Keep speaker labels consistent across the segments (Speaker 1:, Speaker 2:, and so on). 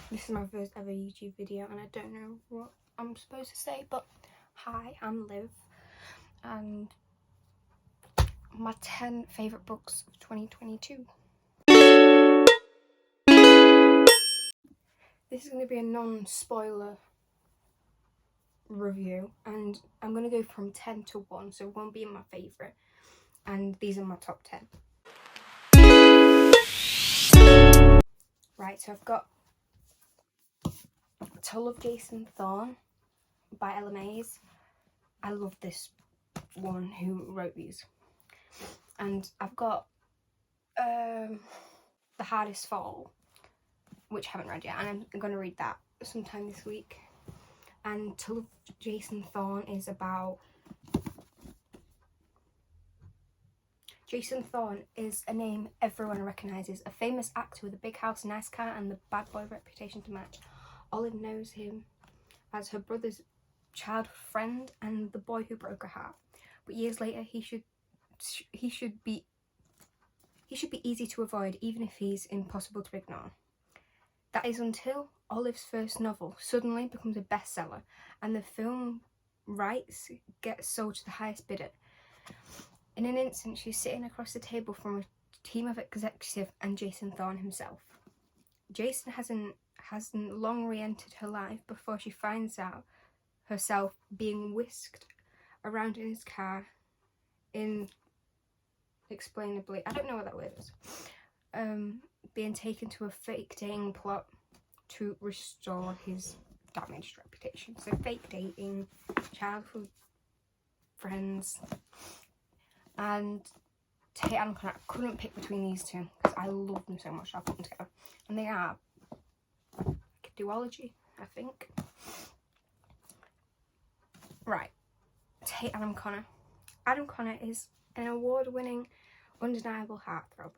Speaker 1: This is my first ever YouTube video and I don't know what I'm supposed to say, but hi, I'm Liv and my 10 favourite books of 2022. This is going to be a non-spoiler review and I'm going to go from 10 to 1, so 1 being my favourite, and these are my top 10. Right, so I've got To Love Jason Thorne by Ella Mays. I love this woman who wrote these. And I've got The Hardest Fall, which I haven't read yet, and I'm going to read that sometime this week. And To Love Jason Thorne is about... Jason Thorne is a name everyone recognises, a famous actor with a big house, nice car and the bad boy reputation to match. Olive knows him as her brother's childhood friend and the boy who broke her heart. But years later, he should be easy to avoid, even if he's impossible to ignore. That is until Olive's first novel suddenly becomes a bestseller and the film rights get sold to the highest bidder. In an instant, she's sitting across the table from a team of executives and Jason Thorne himself. Jason hasn't long re-entered her life before she finds out herself being whisked around in his car inexplainably, I don't know what that word is, being taken to a fake dating plot to restore his damaged reputation. So fake dating, childhood friends, and Tate and Connor. I couldn't pick between these two because I love them so much. I put them together, and they are like a duology, I think. Right, Tate Adam Connor. Adam Connor is an award-winning, undeniable heartthrob.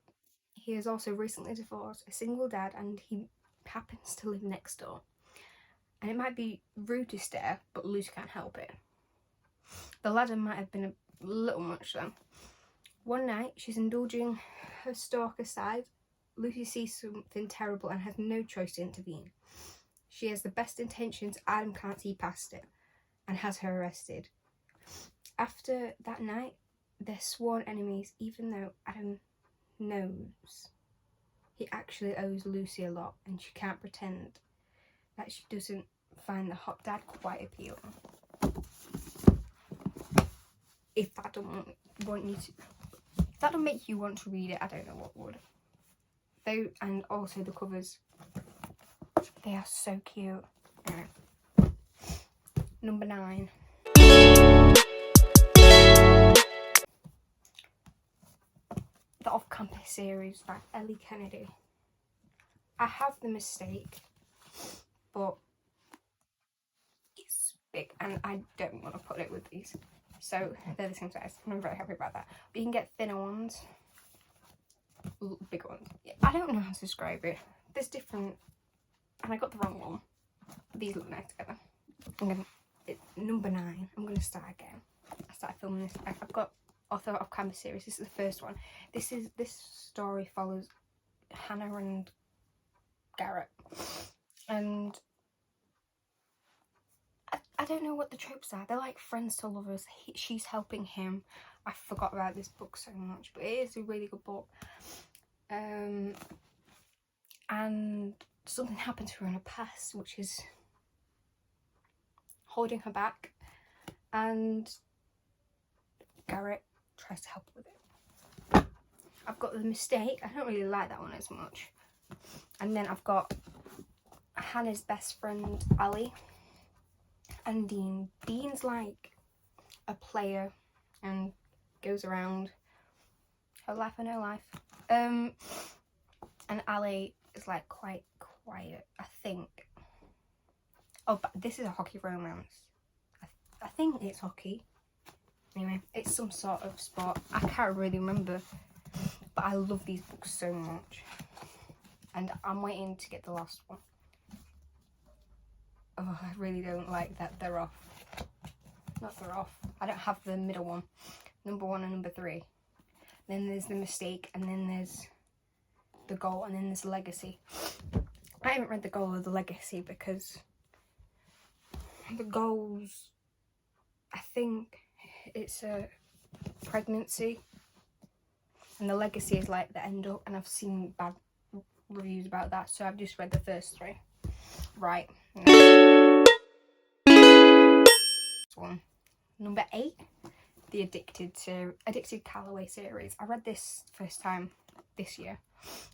Speaker 1: He is also recently divorced, a single dad, and he happens to live next door. And it might be rude to stare, but Lucy can't help it. The ladder might have been a little much though. One night, she's indulging her stalker side. Lucy sees something terrible and has no choice to intervene. She has the best intentions, Adam can't see past it, and has her arrested. After that night, they're sworn enemies, even though Adam knows he actually owes Lucy a lot and she can't pretend that she doesn't find the hot dad quite appealing. If that don't make you want to read it, I don't know what would. And also the covers, they are so cute. Number 9. The Off-Campus series by Ellie Kennedy. I have The Mistake, but it's big and I don't want to put it with these. So they're the same size and I'm very happy about that. But you can get thinner ones, bigger ones. I don't know how to describe it. There's different, and I got the wrong one. These look nice together. Number 9. I'm gonna start again. I started filming this. I've got Author of Campus series. This is the first one. This story follows Hannah and Garrett, and I don't know what the tropes are. They're like friends to lovers. She's helping him. I forgot about this book so much, but it is a really good book. And something happened to her in her past, which is holding her back, and Garrett tries to help with it. I've got The Mistake. I don't really like that one as much. And then I've got Hannah's best friend, Ali, and Dean. Dean's like a player and goes around her life and her life. And Ali is like quite quiet, I think. Oh, but this is a hockey romance. I think it's hockey. Anyway, it's some sort of sport. I can't really remember, but I love these books so much. And I'm waiting to get the last one. Oh, I really don't like that they're off. Not they're off. I don't have the middle one. Number 1 and number 3. Then there's The Mistake, and then there's The Goal, and then there's Legacy. I haven't read The Goal or The Legacy because the goals, I think it's a pregnancy, and the legacy is like the end up, and I've seen bad reviews about that, so I've just read the first 3. Right. One. Number 8, the Addicted Callaway series. I read this first time this year,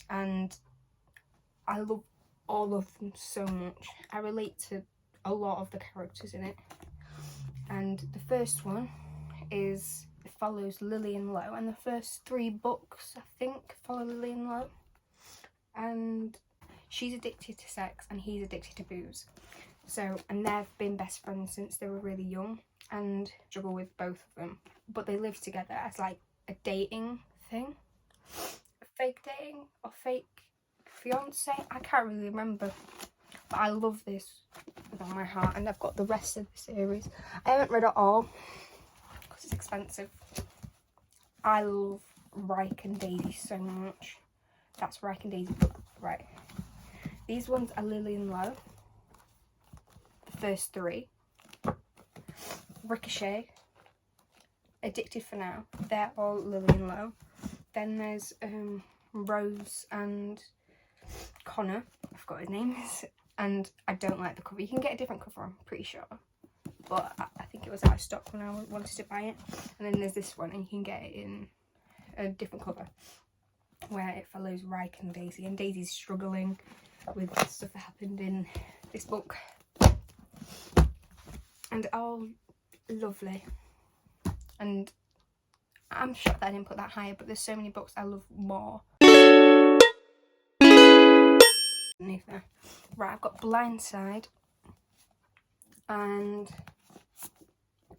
Speaker 1: and I love all of them so much. I relate to a lot of the characters in it. And the first one follows Lillian Lowe, and the first 3 books, I think, follow Lillian Lowe. And she's addicted to sex and he's addicted to booze. So, and they've been best friends since they were really young and struggle with both of them. But they live together as like a dating thing. Fake dating or fake fiance? I can't really remember. But I love this with all my heart, and I've got the rest of the series. I haven't read it all because it's expensive. I love Reich and Daisy so much. That's Reich and Daisy book, right? These ones are Lillian Lowe. The first 3. Ricochet, Addicted for Now. They're all Lillian Lowe. Then there's Rose and Connor. I forgot his name. And I don't like the cover. You can get a different cover, I'm pretty sure. But I think it was out of stock when I wanted to buy it. And then there's this one, and you can get it in a different cover where it follows Reich and Daisy. And Daisy's struggling with stuff that happened in this book. And all lovely. And I'm shocked that I didn't put that higher, but there's so many books I love more. Right, I've got Blindside and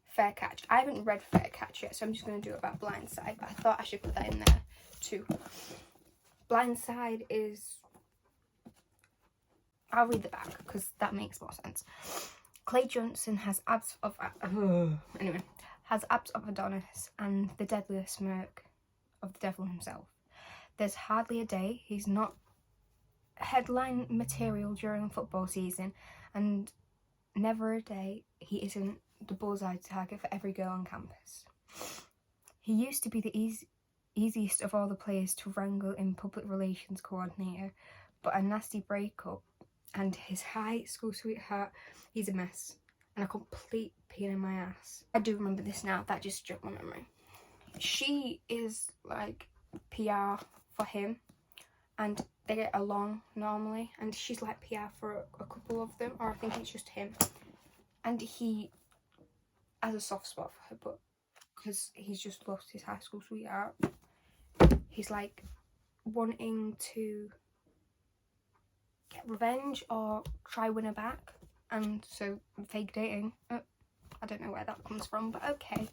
Speaker 1: Fair Catch. I haven't read Fair Catch yet, so I'm just going to do it about Blindside, but I thought I should put that in there too. Blindside is... I'll read the back because that makes more sense. Clay Johnson has abs of... has abs of Adonis and the deadliest smirk of the devil himself. There's hardly a day he's not headline material during football season, and never a day he isn't the bullseye target for every girl on campus. He used to be the easiest of all the players to wrangle in public relations coordinator, but a nasty breakup and his high school sweetheart, he's a mess and a complete pain in my ass. I do remember this now, that just struck my memory. She is like PR for him, and they get along normally, and she's like PR for a couple of them, or I think it's just him. And he has a soft spot for her, but because he's just lost his high school sweetheart, he's like wanting to get revenge or try win her back, and so fake dating. I don't know where that comes from, but okay.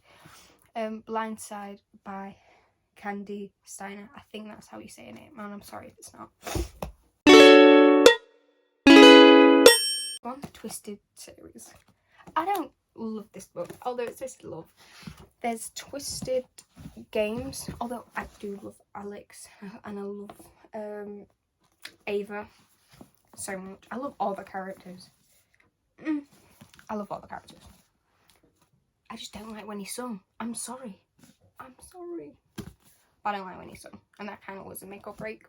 Speaker 1: Blindside by Candy Steiner. I think that's how you say her name, and I'm sorry if it's not. One, Twisted series. I don't love this book, although it's Twisted Love. There's Twisted Games, although I do love Alex, and I love Ava so much. I love all the characters. I love all the characters. I just don't like Winnie Sung. I'm sorry. I don't like Winnie Sung, and that kind of was a make or break.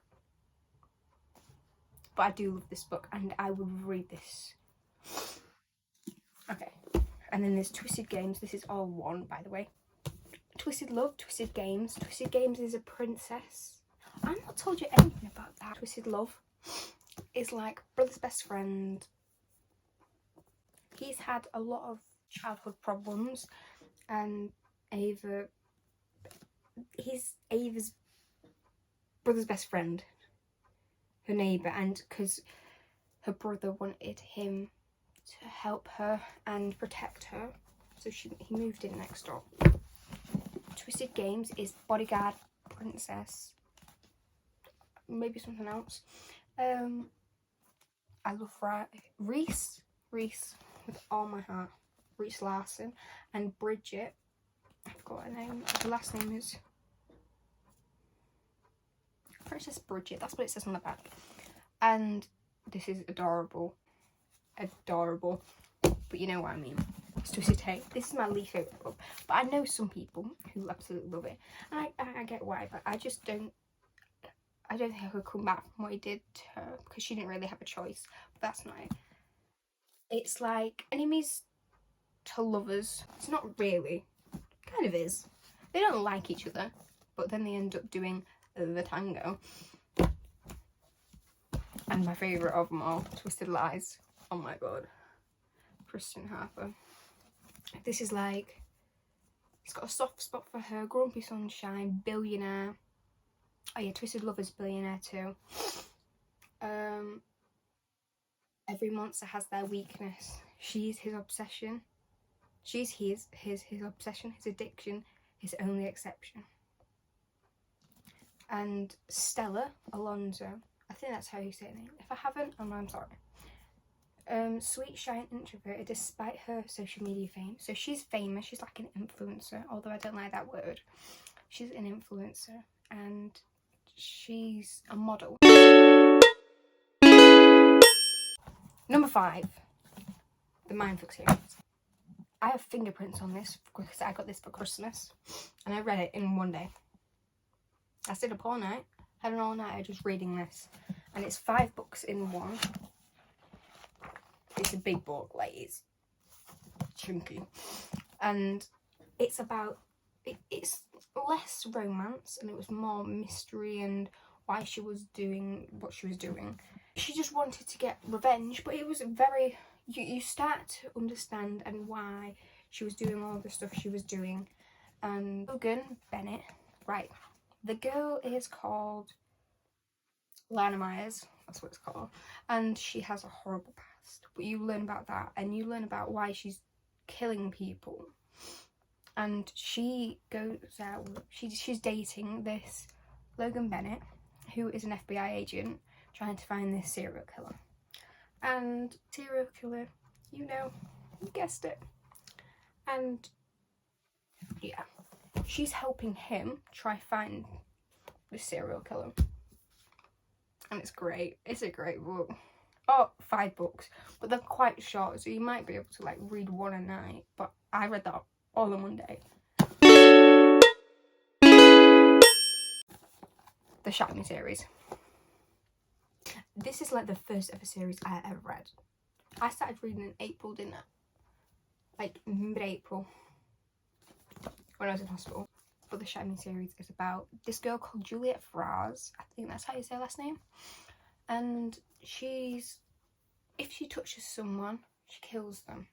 Speaker 1: But I do love this book, and I would read this. Okay, and then there's Twisted Games. This is all one, by the way. Twisted Love, Twisted Games. Twisted Games is a princess. I've not told you anything about that. Twisted Love is like brother's best friend. He's had a lot of childhood problems, and he's Ava's brother's best friend, her neighbour, and because her brother wanted him to help her and protect her, so he moved in next door. Twisted Games is bodyguard, princess, maybe something else. I love Reese with all my heart. Reese Larson and Bridget. I forgot her name. The last name is Princess Bridget. That's what it says on the back. And This is adorable. Adorable. But you know what I mean. It's Twisted Tea. This is my least favourite book. But I know some people who absolutely love it. And I get why, but I just don't... I don't think I could come back from what he did to her, because she didn't really have a choice. But that's not it. It's like enemies to lovers. It's not really. Kind of is. They don't like each other, but then they end up doing the tango. And my favourite of them all, Twisted Lies. Oh my god. Kristen Harper. This is like... It's got a soft spot for her. Grumpy Sunshine, Billionaire. Oh yeah, Twisted Lover's Billionaire too. Every monster has their weakness. She's his obsession. She's his obsession, his addiction, his only exception. And Stella Alonso, I think that's how you say her name. If I haven't, I'm sorry. Sweet, shy and introverted despite her social media fame. So she's famous, she's like an influencer, although I don't like that word. She's an influencer and she's a model. Number 5, the Mindfuck series. I have fingerprints on this because I got this for Christmas and I read it in one day. I stayed up all night, had an all-nighter just reading this, and it's 5 books in one. It's a big book, like it's chunky, and it's about it's less romance and it was more mystery and why she was doing what she was doing. She just wanted to get revenge, but it was very... You start to understand and why she was doing all the stuff she was doing. And Logan Bennett, right, the girl is called Lana Myers, that's what it's called, and she has a horrible past, but you learn about that and you learn about why she's killing people. And she goes out, she's dating this Logan Bennett, who is an FBI agent trying to find this serial killer. And serial killer, you know, you guessed it. And yeah, she's helping him try find the serial killer. And it's great. It's a great book. Oh, 5 books, but they're quite short, so you might be able to like read one a night. But I read that all in one day. The Shatter Me series. This is like the first ever series I ever read. I started reading in April, didn't I? Like mid-April, when I was in hospital. But the Shatter Me series is about this girl called Juliet Faraz. I think that's how you say her last name. And if she touches someone, she kills them.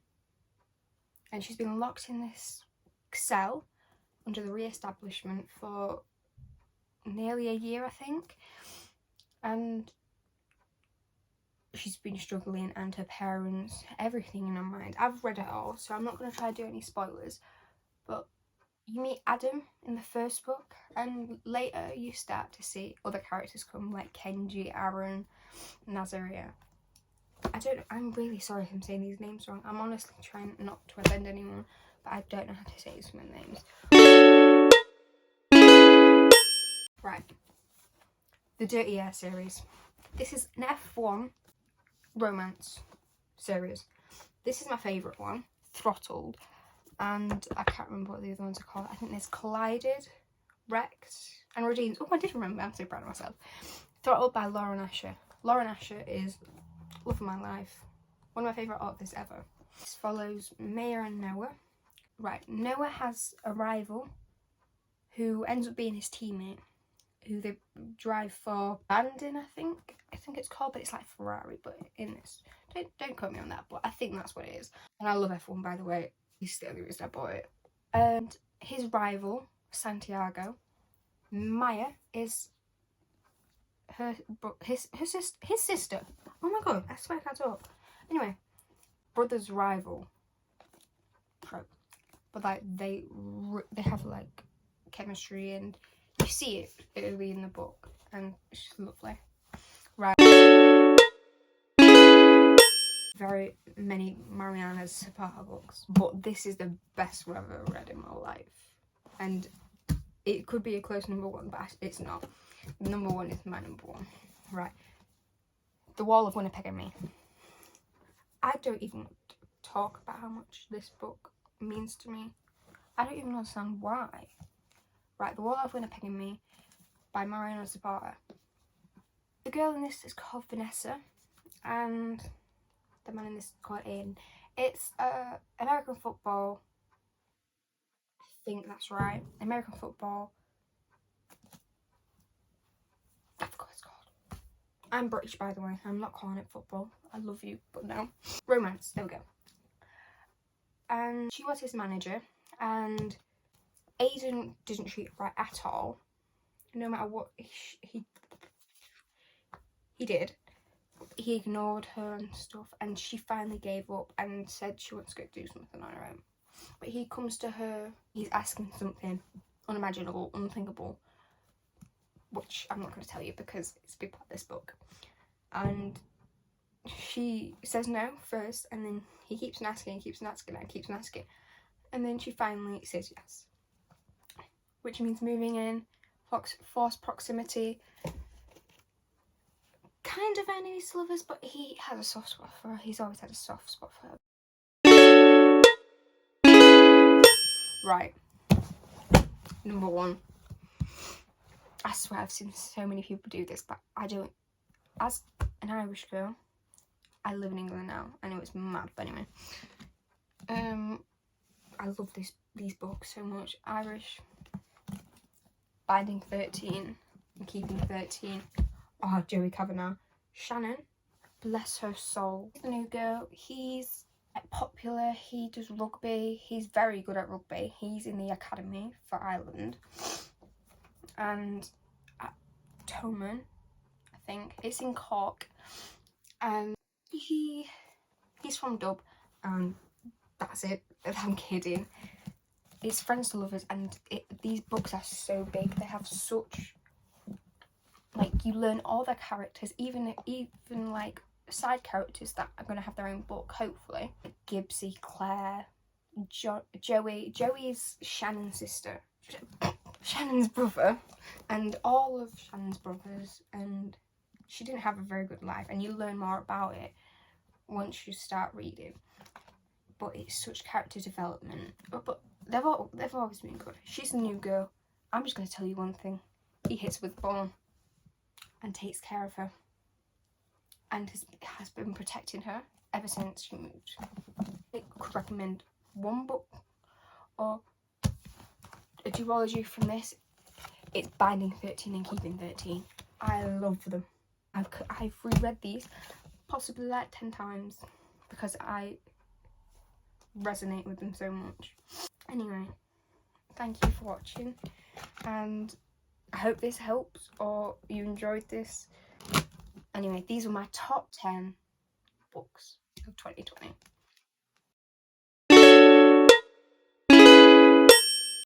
Speaker 1: And she's been locked in this cell under the re-establishment for nearly a year, I think. And she's been struggling, and her parents, everything in her mind. I've read it all, so I'm not going to try to do any spoilers. But you meet Adam in the first book, and later you start to see other characters come, like Kenji, Aaron, Nazaria. I'm really sorry if I'm saying these names wrong. I'm honestly trying not to offend anyone, but I don't know how to say some of the names. Right. The Dirty Air series. This is an F1 romance series. This is my favourite one, Throttled, and I can't remember what the other ones are called. I think there's Collided, Wrecked, and Redeemed. Oh, I did remember. I'm so proud of myself. Throttled by Lauren Asher. Lauren Asher is love of my life. One of my favourite authors ever. This follows Maya and Noah. Right, Noah has a rival who ends up being his teammate, who they drive for Bandon, I think it's called, but it's like Ferrari, but in this. Don't quote me on that, but I think that's what it is. And I love F1, by the way. He's the only reason I bought it. And his rival, Santiago, Maya, is his sister. Oh my god, I swear I can't talk. Anyway, brother's rival. But like they have like chemistry, and you see it early in the book, and it's just lovely. Right. Very many Mariana Zapata books, but this is the best one I've ever read in my life. And it could be a close number 1, but it's not. Number 1 is my number 1. Right. The Wall of Winnipeg and Me. I don't even talk about how much this book means to me. I don't even understand why. Right, The Wall of Winnipeg and Me by Mariana Zapata. The girl in this is called Vanessa, and the man in this is called Aiden. It's American football. I think that's right. American football. I forgot what it's called. I'm British, by the way. I'm not calling it football. I love you, but no. Romance. There we go. And she was his manager, and Aiden didn't treat her right at all. No matter what he did, he ignored her and stuff, and she finally gave up and said she wants to go do something on her own. But he comes to her, he's asking something unimaginable, unthinkable, which I'm not going to tell you because it's a big part of this book. And she says no first, and then he keeps on asking, and then she finally says yes, which means moving in, forced proximity, kind of enemies to lovers, but he has a soft spot for her. He's always had a soft spot for her. Right, number one. I swear I've seen so many people do this, but I don't. As an Irish girl, I live in England now. I know it's mad, but anyway. I love these books so much. Irish, Binding 13 and Keeping 13. Oh, Joey Kavanagh. Shannon, bless her soul. The new girl, he's popular, he does rugby, he's very good at rugby. He's in the academy for Ireland. And at Toman, I think, it's in Cork. And he's from Dub, and that's it. I'm kidding. It's Friends to Lovers, and these books are so big. They have such, like, you learn all their characters, even like side characters that are going to have their own book, hopefully. Gibbsy, Claire, Joey. Joey's Shannon's sister. Shannon's brother. And all of Shannon's brothers. And she didn't have a very good life. And you learn more about it once you start reading. But it's such character development. But they've always been good. She's a new girl. I'm just going to tell you one thing. He hits her with the ball and takes care of her, and has been protecting her ever since she moved. I could recommend one book or a duology from this. It's Binding 13 and Keeping 13. I love them. I've reread these possibly like 10 times because I resonate with them so much. Anyway, thank you for watching, and I hope this helps or you enjoyed this. Anyway, these are my top 10 books of 2020.